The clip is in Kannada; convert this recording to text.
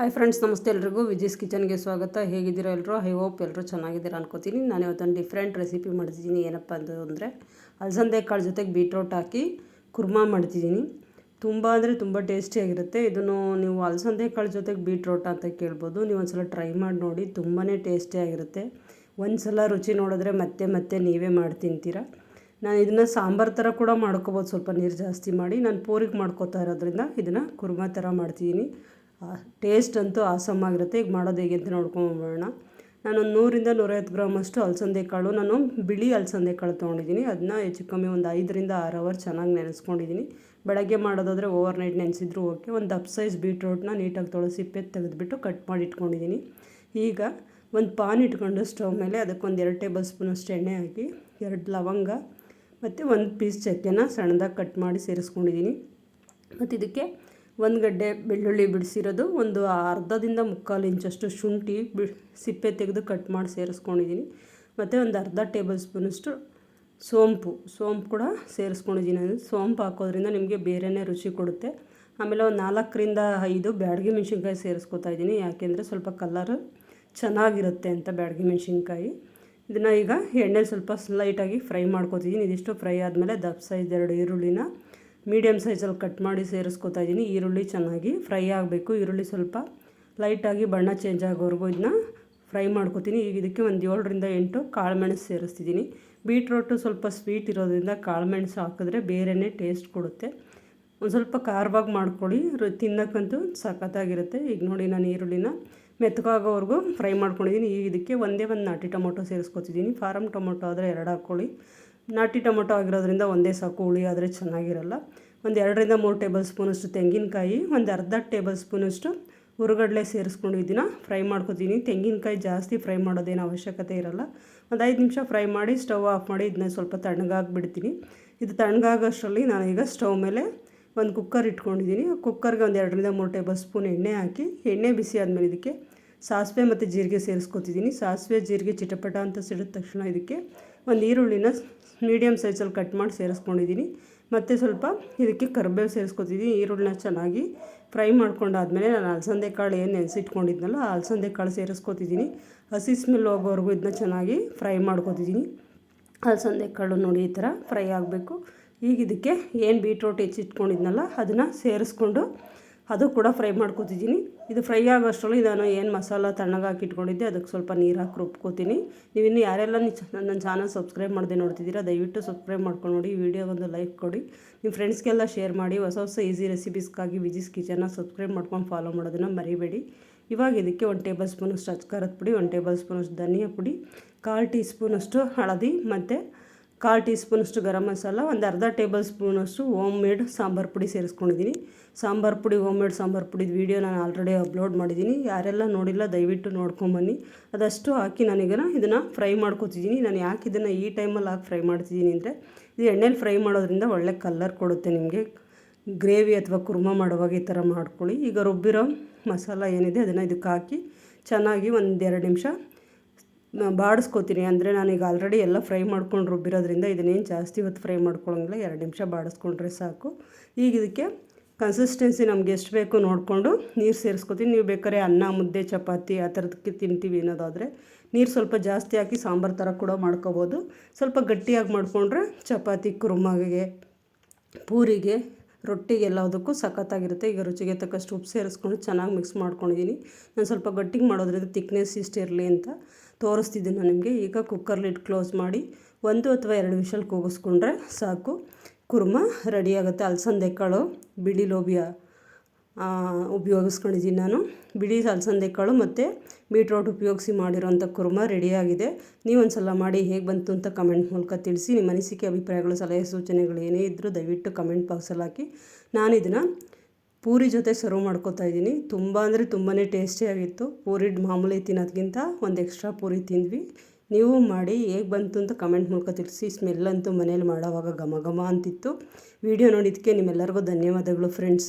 ಹಾಯ್ ಫ್ರೆಂಡ್ಸ್, ನಮಸ್ತೆ ಎಲ್ರಿಗೂ. ವಿಜೀಸ್ ಕಿಚನ್ಗೆ ಸ್ವಾಗತ. ಹೇಗಿದ್ದೀರಾ ಎಲ್ಲರೂ? ಐ ಹೋಪ್ ಎಲ್ಲರೂ ಚೆನ್ನಾಗಿದ್ದೀರಾ ಅನ್ಕೋತೀನಿ. ನಾನು ಇವತ್ತೊಂದು ಡಿಫ್ರೆಂಟ್ ರೆಸಿಪಿ ಮಾಡ್ತಿದ್ದೀನಿ. ಏನಪ್ಪ ಅಂದರೆ ಅಲಸಂದೆ ಕಾಳು ಜೊತೆಗೆ ಬೀಟ್ರೋಟ್ ಹಾಕಿ ಕುರ್ಮಾ ಮಾಡ್ತಿದ್ದೀನಿ. ತುಂಬ ಅಂದರೆ ತುಂಬ ಟೇಸ್ಟಿಯಾಗಿರುತ್ತೆ. ಇದನ್ನು ನೀವು ಅಲಸಂದೆ ಕಾಳು ಜೊತೆಗೆ ಬೀಟ್ರೋಟ್ ಅಂತ ಕೇಳ್ಬೋದು. ನೀವು ಒಂದು ಸಲ ಟ್ರೈ ಮಾಡಿ ನೋಡಿ, ತುಂಬಾ ಟೇಸ್ಟಿಯಾಗಿರುತ್ತೆ. ಒಂದು ಸಲ ರುಚಿ ನೋಡಿದ್ರೆ ಮತ್ತೆ ಮತ್ತೆ ನೀವೇ ಮಾಡಿ ತಿಂತೀರಾ. ನಾನು ಇದನ್ನು ಸಾಂಬಾರು ಥರ ಕೂಡ ಮಾಡ್ಕೋಬೋದು, ಸ್ವಲ್ಪ ನೀರು ಜಾಸ್ತಿ ಮಾಡಿ. ನಾನು ಪೂರಿಗೆ ಮಾಡ್ಕೋತಾ ಇರೋದ್ರಿಂದ ಇದನ್ನು ಕುರ್ಮಾ ಥರ ಮಾಡ್ತಿದ್ದೀನಿ. ಟೇಸ್ಟ್ ಅಂತೂ ಆಸಮ್ ಆಗಿರುತ್ತೆ. ಈಗ ಮಾಡೋದು ಹೇಗೆ ಅಂತ ನೋಡ್ಕೊಂಬೋಣ. ನಾನೊಂದು 100ರಿಂದ 150 ಗ್ರಾಮಷ್ಟು ಅಲಸಂದೆ ಕಾಳು, ನಾನು ಬಿಳಿ ಅಲಸಂದೆ ಕಾಳು ತೊಗೊಂಡಿದ್ದೀನಿ. ಅದನ್ನ ಹೆಚ್ಚು ಕಮ್ಮಿ ಒಂದು 5ರಿಂದ 6 ಅವರ್ ಚೆನ್ನಾಗಿ ನೆನೆಸ್ಕೊಂಡಿದ್ದೀನಿ. ಬೆಳಗ್ಗೆ ಮಾಡೋದಾದರೆ ಓವರ್ ನೈಟ್ ನೆನೆಸಿದ್ರು ಓಕೆ. ಒಂದು ದಪ್ಪ ಸೈಜ್ ಬೀಟ್ರೋಟ್ನ ನೀಟಾಗಿ ತೊಳೆದು ಸಿಪ್ಪೆ ತೆಗೆದುಬಿಟ್ಟು ಕಟ್ ಮಾಡಿ ಇಟ್ಕೊಂಡಿದ್ದೀನಿ. ಈಗ ಒಂದು ಪಾನ್ ಇಟ್ಕೊಂಡು ಸ್ಟವ್ ಮೇಲೆ ಅದಕ್ಕೊಂದು 2 ಟೇಬಲ್ ಸ್ಪೂನಷ್ಟು ಎಣ್ಣೆ ಹಾಕಿ 2 ಲವಂಗ ಮತ್ತು 1 ಪೀಸ್ ಚಕ್ಕೆನ ಸಣ್ಣದಾಗಿ ಕಟ್ ಮಾಡಿ ಸೇರಿಸ್ಕೊಂಡಿದ್ದೀನಿ. ಮತ್ತು ಇದಕ್ಕೆ 1 ಗಡ್ಡೆ ಬೆಳ್ಳುಳ್ಳಿ ಬಿಡಿಸಿರೋದು, ಒಂದು ಅರ್ಧದಿಂದ 3/4 ಇಂಚಷ್ಟು ಶುಂಠಿ ಸಿಪ್ಪೆ ತೆಗೆದು ಕಟ್ ಮಾಡಿ ಸೇರಿಸ್ಕೊಂಡಿದ್ದೀನಿ. ಮತ್ತು ಒಂದು ಅರ್ಧ ಟೇಬಲ್ ಸ್ಪೂನಷ್ಟು ಸೋಂಪು ಕೂಡ ಸೇರಿಸ್ಕೊಂಡಿದ್ದೀನಿ. ಸೋಂಪು ಹಾಕೋದ್ರಿಂದ ನಿಮಗೆ ಬೇರೆಯೇ ರುಚಿ ಕೊಡುತ್ತೆ. ಆಮೇಲೆ ಒಂದು 4ರಿಂದ 5 ಬ್ಯಾಡಗಿ ಮೆಣಸಿನ್ಕಾಯಿ ಸೇರಿಸ್ಕೊತಾ ಇದ್ದೀನಿ. ಯಾಕೆಂದರೆ ಸ್ವಲ್ಪ ಕಲರ್ ಚೆನ್ನಾಗಿರುತ್ತೆ ಅಂತ ಬ್ಯಾಡಗಿ ಮೆಣಸಿನ್ಕಾಯಿ. ಇದನ್ನು ಈಗ ಎಣ್ಣೆಲಿ ಸ್ವಲ್ಪ ಲೈಟಾಗಿ ಫ್ರೈ ಮಾಡ್ಕೊತಿದ್ದೀನಿ. ಇದಿಷ್ಟು ಫ್ರೈ ಆದಮೇಲೆ ದಪ್ಪ ಸೈಜ್ 2 ಈರುಳ್ಳಿನ ಮೀಡಿಯಮ್ ಸೈಜಲ್ಲಿ ಕಟ್ ಮಾಡಿ ಸೇರಿಸ್ಕೊತಾ ಇದ್ದೀನಿ. ಈರುಳ್ಳಿ ಚೆನ್ನಾಗಿ ಫ್ರೈ ಆಗಬೇಕು. ಈರುಳ್ಳಿ ಸ್ವಲ್ಪ ಲೈಟಾಗಿ ಬಣ್ಣ ಚೇಂಜ್ ಆಗೋವರೆಗೂ ಇದನ್ನ ಫ್ರೈ ಮಾಡ್ಕೊತೀನಿ. ಈಗ ಇದಕ್ಕೆ ಒಂದು 7ರಿಂದ 8 ಕಾಳುಮೆಣಸು ಸೇರಿಸ್ತಿದ್ದೀನಿ. ಬೀಟ್ರೋಟು ಸ್ವಲ್ಪ ಸ್ವೀಟ್ ಇರೋದ್ರಿಂದ ಕಾಳುಮೆಣಸು ಹಾಕಿದ್ರೆ ಬೇರೆಯೇ ಟೇಸ್ಟ್ ಕೊಡುತ್ತೆ. ಒಂದು ಸ್ವಲ್ಪ ಖಾರವಾಗಿ ಮಾಡ್ಕೊಳ್ಳಿ, ತಿನ್ನೋಕ್ಕಂತೂ ಸಖತ್ತಾಗಿರುತ್ತೆ. ಈಗ ನೋಡಿ, ನಾನು ಈರುಳ್ಳಿನ ಮೆತ್ತಗಾಗೋವರೆಗೂ ಫ್ರೈ ಮಾಡ್ಕೊಂಡಿದ್ದೀನಿ. ಈಗ ಇದಕ್ಕೆ ಒಂದೇ ಒಂದು ನಾಟಿ ಟೊಮೊಟೊ ಸೇರಿಸ್ಕೊತಿದ್ದೀನಿ. ಫಾರಮ್ ಟೊಮೊಟೊ ಆದರೆ 2 ಹಾಕ್ಕೊಳ್ಳಿ. ನಾಟಿ ಟೊಮೊಟೊ ಆಗಿರೋದ್ರಿಂದ ಒಂದೇ ಸಾಕು, ಹುಳಿ ಆದರೆ ಚೆನ್ನಾಗಿರಲ್ಲ. ಒಂದು 2ರಿಂದ 3 ಟೇಬಲ್ ಸ್ಪೂನಷ್ಟು ತೆಂಗಿನಕಾಯಿ, ಒಂದು ಅರ್ಧ ಟೇಬಲ್ ಸ್ಪೂನಷ್ಟು ಹುರುಗಡ್ಲೆ ಸೇರಿಸ್ಕೊಂಡು ಇದನ್ನು ಫ್ರೈ ಮಾಡ್ಕೊತೀನಿ. ತೆಂಗಿನಕಾಯಿ ಜಾಸ್ತಿ ಫ್ರೈ ಮಾಡೋದೇನು ಅವಶ್ಯಕತೆ ಇರಲ್ಲ. ಒಂದು 5 ನಿಮಿಷ ಫ್ರೈ ಮಾಡಿ ಸ್ಟವ್ ಆಫ್ ಮಾಡಿ ಇದನ್ನ ಸ್ವಲ್ಪ ತಣ್ಣಗಾಗಿ ಬಿಡ್ತೀನಿ. ಇದು ತಣ್ಣಗಾಗೋಷ್ಟರಲ್ಲಿ ನಾನೀಗ ಸ್ಟವ್ ಮೇಲೆ ಒಂದು ಕುಕ್ಕರ್ ಇಟ್ಕೊಂಡಿದ್ದೀನಿ. ಕುಕ್ಕರ್ಗೆ ಒಂದು 2ರಿಂದ 3 ಟೇಬಲ್ ಸ್ಪೂನ್ ಎಣ್ಣೆ ಹಾಕಿ, ಎಣ್ಣೆ ಬಿಸಿ ಆದಮೇಲೆ ಇದಕ್ಕೆ ಸಾಸಿವೆ ಮತ್ತು ಜೀರಿಗೆ ಸೇರಿಸ್ಕೊತಿದ್ದೀನಿ. ಸಾಸಿವೆ ಜೀರಿಗೆ ಚಿಟಪಟ ಅಂತ ಸಿಡಿದ ತಕ್ಷಣ ಇದಕ್ಕೆ ಒಂದು ಈರುಳ್ಳಿನ ಮೀಡಿಯಮ್ ಸೈಜಲ್ಲಿ ಕಟ್ ಮಾಡಿ ಸೇರಿಸ್ಕೊಂಡಿದ್ದೀನಿ. ಮತ್ತು ಸ್ವಲ್ಪ ಇದಕ್ಕೆ ಕರಿಬೇವು ಸೇರಿಸ್ಕೊತಿದ್ದೀನಿ. ಈರುಳ್ಳಿನ ಚೆನ್ನಾಗಿ ಫ್ರೈ ಮಾಡ್ಕೊಂಡಾದ್ಮೇಲೆ ನಾನು ಅಲಸಂದೆ ಕಾಳು ಏನು ನೆನೆಸಿಟ್ಕೊಂಡಿದ್ನಲ್ಲ ಆ ಅಲಸಂದೆ ಕಾಳು ಸೇರಿಸ್ಕೊತಿದ್ದೀನಿ. ಹಸಿ ಸ್ಮೆಲ್ ಹೋಗೋವರೆಗೂ ಇದನ್ನ ಚೆನ್ನಾಗಿ ಫ್ರೈ ಮಾಡ್ಕೊತಿದ್ದೀನಿ. ಅಲಸಂದೆ ಕಾಳು ನೋಡಿ ಈ ಥರ ಫ್ರೈ ಆಗಬೇಕು. ಈಗ ಇದಕ್ಕೆ ಏನು ಬೀಟ್ರೋಟ್ ಹೆಚ್ಚಿಟ್ಕೊಂಡಿದ್ನಲ್ಲ ಅದನ್ನು ಸೇರಿಸ್ಕೊಂಡು ಅದು ಕೂಡ ಫ್ರೈ ಮಾಡ್ಕೊತಿದ್ದೀನಿ. ಇದು ಫ್ರೈ ಆಗೋಷ್ಟರಲ್ಲಿ ನಾನು ಏನು ಮಸಾಲ ತಣ್ಣಗಾಗಿ ಇಟ್ಕೊಂಡಿದ್ದೆ ಅದಕ್ಕೆ ಸ್ವಲ್ಪ ನೀರು ಹಾಕಿ ರುಬ್ಕೋತೀನಿ. ನೀವಿನ್ನು ಯಾರೆಲ್ಲ ನನ್ನ ಚಾನಲ್ ಸಬ್ಸ್ಕ್ರೈಬ್ ಮಾಡದೆ ನೋಡ್ತಿದ್ದೀರಾ ದಯವಿಟ್ಟು ಸಬ್ಸ್ಕ್ರೈಬ್ ಮಾಡ್ಕೊಂಡು ನೋಡಿ. ವಿಡಿಯೋಗೊಂದು ಲೈಕ್ ಕೊಡಿ, ನಿಮ್ಮ ಫ್ರೆಂಡ್ಸ್ಗೆಲ್ಲ ಶೇರ್ ಮಾಡಿ. ಹೊಸ ಈಸಿ ರೆಸಿಪೀಸ್ಗಾಗಿ ವಿಜೀಸ್ ಕಿಚನ್ನ ಸಬ್ಸ್ಕ್ರೈಬ್ ಮಾಡ್ಕೊಂಡು ಫಾಲೋ ಮಾಡೋದನ್ನು ಮರಿಬೇಡಿ. ಇವಾಗ ಇದಕ್ಕೆ 1 ಟೇಬಲ್ ಸ್ಪೂನಷ್ಟು ಅಚ್ಚ ಪುಡಿ, 1 ಟೇಬಲ್ ಸ್ಪೂನಷ್ಟು ಧನಿಯಾ ಪುಡಿ, 1/4 ಟೀ ಸ್ಪೂನಷ್ಟು ಹಳದಿ ಮತ್ತು 1/4 ಟೀ ಸ್ಪೂನಷ್ಟು ಗರಂ ಮಸಾಲ, ಒಂದು ಅರ್ಧ ಟೇಬಲ್ ಸ್ಪೂನಷ್ಟು ಹೋಮ್ ಮೇಡ್ ಸಾಂಬಾರು ಪುಡಿ ಸೇರಿಸ್ಕೊಂಡಿದ್ದೀನಿ. ಸಾಂಬಾರು ಪುಡಿ, ಹೋಮ್ ಮೇಡ್ ಸಾಂಬಾರು ಪುಡಿದ ವೀಡಿಯೋ ನಾನು ಆಲ್ರೆಡಿ ಅಪ್ಲೋಡ್ ಮಾಡಿದ್ದೀನಿ. ಯಾರೆಲ್ಲ ನೋಡಿಲ್ಲ ದಯವಿಟ್ಟು ನೋಡ್ಕೊಂಬನ್ನಿ. ಅದಷ್ಟು ಹಾಕಿ ನಾನೀಗ ಇದನ್ನು ಫ್ರೈ ಮಾಡ್ಕೊತಿದ್ದೀನಿ. ನಾನು ಯಾಕೆ ಇದನ್ನು ಈ ಟೈಮಲ್ಲಿ ಹಾಕಿ ಫ್ರೈ ಮಾಡ್ತಿದ್ದೀನಿ ಅಂದರೆ ಇದು ಎಣ್ಣೆಲಿ ಫ್ರೈ ಮಾಡೋದ್ರಿಂದ ಒಳ್ಳೆ ಕಲರ್ ಕೊಡುತ್ತೆ ನಿಮಗೆ. ಗ್ರೇವಿ ಅಥವಾ ಕುರ್ಮಾ ಮಾಡುವಾಗ ಈ ಥರ ಮಾಡ್ಕೊಳ್ಳಿ. ಈಗ ರುಬ್ಬಿರೋ ಮಸಾಲ ಏನಿದೆ ಅದನ್ನು ಇದಕ್ಕೆ ಹಾಕಿ ಚೆನ್ನಾಗಿ ಒಂದು 2 ನಿಮಿಷ ಬಾಡಿಸ್ಕೊತೀನಿ. ಅಂದರೆ ನಾನೀಗ ಆಲ್ರೆಡಿ ಎಲ್ಲ ಫ್ರೈ ಮಾಡ್ಕೊಂಡು ರುಬ್ಬಿರೋದ್ರಿಂದ ಇದನ್ನೇನು ಜಾಸ್ತಿ ಹೊತ್ತು ಫ್ರೈ ಮಾಡ್ಕೊಳ್ಳೋಂಗಿಲ್ಲ. 2 ನಿಮಿಷ ಬಾಡಿಸ್ಕೊಂಡ್ರೆ ಸಾಕು. ಈಗ ಇದಕ್ಕೆ ಕನ್ಸಿಸ್ಟೆನ್ಸಿ ನಮ್ಗೆ ಎಷ್ಟು ಬೇಕು ನೋಡಿಕೊಂಡು ನೀರು ಸೇರಿಸ್ಕೊತೀನಿ. ನೀವು ಬೇಕಾದ್ರೆ ಅನ್ನ, ಮುದ್ದೆ, ಚಪಾತಿ ಆ ಥರದಕ್ಕೆ ತಿಂತೀವಿ ಅನ್ನೋದಾದರೆ ನೀರು ಸ್ವಲ್ಪ ಜಾಸ್ತಿ ಹಾಕಿ ಸಾಂಬಾರು ಥರ ಕೂಡ ಮಾಡ್ಕೋಬೋದು. ಸ್ವಲ್ಪ ಗಟ್ಟಿಯಾಗಿ ಮಾಡಿಕೊಂಡ್ರೆ ಚಪಾತಿ, ಕುರ್ಮಾಗೆ, ಪೂರಿಗೆ, ರೊಟ್ಟಿಗೆ ಎಲ್ಲದಕ್ಕೂ ಸಖತ್ತಾಗಿರುತ್ತೆ. ಈಗ ರುಚಿಗೆ ತಕ್ಕಷ್ಟು ಉಪ್ಪು ಸೇರಿಸ್ಕೊಂಡು ಚೆನ್ನಾಗಿ ಮಿಕ್ಸ್ ಮಾಡ್ಕೊಂಡಿದ್ದೀನಿ. ನಾನು ಸ್ವಲ್ಪ ಗಟ್ಟಿಗೆ ಮಾಡೋದ್ರಿಂದ ತಿಕ್ನೆಸ್ ಇಷ್ಟು ಇರಲಿ ಅಂತ ತೋರಿಸ್ತಿದ್ದೀನಿ ನಾನು ನಿಮಗೆ. ಈಗ ಕುಕ್ಕರ್ ಲಿಡ್ ಕ್ಲೋಸ್ ಮಾಡಿ 1 ಅಥವಾ 2 ವಿಷಲ್ ಕೂಗಿಸ್ಕೊಂಡ್ರೆ ಸಾಕು, ಕುರ್ಮಾ ರೆಡಿ ಆಗುತ್ತೆ. ಅಲಸಂದೆ ಕಾಳು ಬಿಳಿ ಲೋಬಿಯಾ ಉಪಯೋಗಿಸ್ಕೊಂಡಿದ್ದೀನಿ ನಾನು. ಬಿಳಿ ಅಲಸಂದೆ ಕಾಳು ಮತ್ತು ಬೀಟ್ರೋಟ್ ಉಪಯೋಗಿಸಿ ಮಾಡಿರೋಂಥ ಕುರ್ಮಾ ರೆಡಿಯಾಗಿದೆ. ನೀವೊಂದು ಸಲ ಮಾಡಿ ಹೇಗೆ ಬಂತು ಅಂತ ಕಮೆಂಟ್ ಮೂಲಕ ತಿಳಿಸಿ. ನಿಮ್ಮ ಅನಿಸಿಕೆ, ಅಭಿಪ್ರಾಯಗಳು, ಸಲಹೆ ಸೂಚನೆಗಳು ಏನೇ ಇದ್ದರೂ ದಯವಿಟ್ಟು ಕಮೆಂಟ್ ಬಾಕ್ಸಲ್ಲಿ ಹಾಕಿ. ನಾನು ಇದನ್ನು ಪೂರಿ ಜೊತೆ ಸರ್ವ್ ಮಾಡ್ಕೋತಾ ಇದ್ದೀನಿ. ತುಂಬ ಅಂದರೆ ತುಂಬಾ ಟೇಸ್ಟಿಯಾಗಿತ್ತು. ಪೂರಿ ಮಾಮೂಲಿ ತಿನ್ನೋದಕ್ಕಿಂತ ಒಂದು ಎಕ್ಸ್ಟ್ರಾ ಪೂರಿ ತಿಂದ್ವಿ. ನೀವು ಮಾಡಿ ಹೇಗೆ ಬಂತು ಅಂತ ಕಮೆಂಟ್ ಮೂಲಕ ತಿಳಿಸಿ. ಸ್ಮೆಲ್ ಅಂತೂ ಮನೇಲಿ ಮಾಡೋವಾಗ ಘಮ ಘಮ ಅಂತಿತ್ತು. ವಿಡಿಯೋ ನೋಡಿದ್ದಕ್ಕೆ ನಿಮ್ಮೆಲ್ಲರಿಗೂ ಧನ್ಯವಾದಗಳು ಫ್ರೆಂಡ್ಸ್.